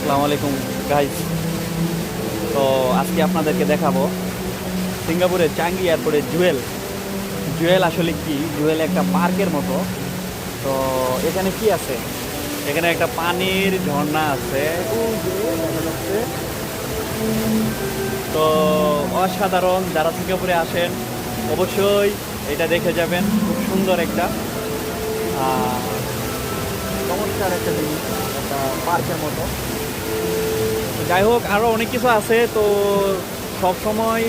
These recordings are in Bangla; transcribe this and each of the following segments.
আসসালামু আলাইকুম গাইস। তো আজকে আপনাদেরকে দেখাবো সিঙ্গাপুরের চাঙ্গি এয়ারপোর্টের জুয়েল। জুয়েল আসলে কি? জুয়েল একটা পার্কের মতো। তো এখানে কি আছে? এখানে একটা পানির ঝর্ণা আছে, ওই যে দেখা যাচ্ছে। তো অসাধারণ, যারা সিঙ্গাপুরে আসেন অবশ্যই এটা দেখে যাবেন। খুব সুন্দর একটা চমৎকার একটা জিনিস, একটা পার্কের মতো। যাই হোক, আরও অনেক কিছু আছে, তো সব সময়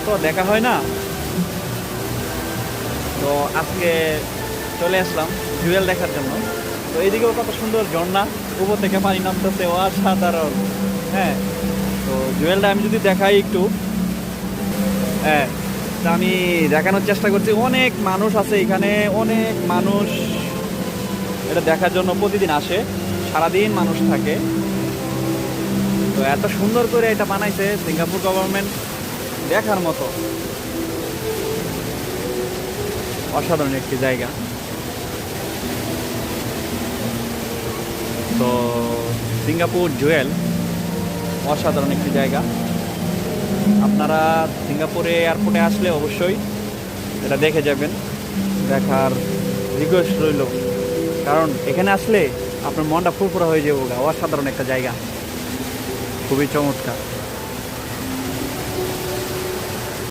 তো দেখা হয় না। তো আজকে চলে আসলাম জুয়েল দেখার জন্য। তো এইদিকেও কত সুন্দর ঝর্ণা, উপর থেকে পানি নামতেছে, অসাধারণ। হ্যাঁ, তো জুয়েলটা আমি যদি দেখাই একটু, হ্যাঁ, তা আমি দেখানোর চেষ্টা করছি। অনেক মানুষ আছে এখানে, অনেক মানুষ এটা দেখার জন্য প্রতিদিন আসে, সারাদিন মানুষ থাকে। তো এত সুন্দর করে এটা বানাইছে সিঙ্গাপুর গভর্নমেন্ট, দেখার মতো অসাধারণ একটি জায়গা। তো সিঙ্গাপুর জুয়েল অসাধারণ একটি জায়গা। আপনারা সিঙ্গাপুরে এয়ারপোর্টে আসলে অবশ্যই এটা দেখে যাবেন, দেখার রিকোয়েস্ট রইল। কারণ এখানে আসলে আপনার মনটা ফুরফুরা হয়ে যাবে। অসাধারণ একটা জায়গা, খুবই চমৎকার।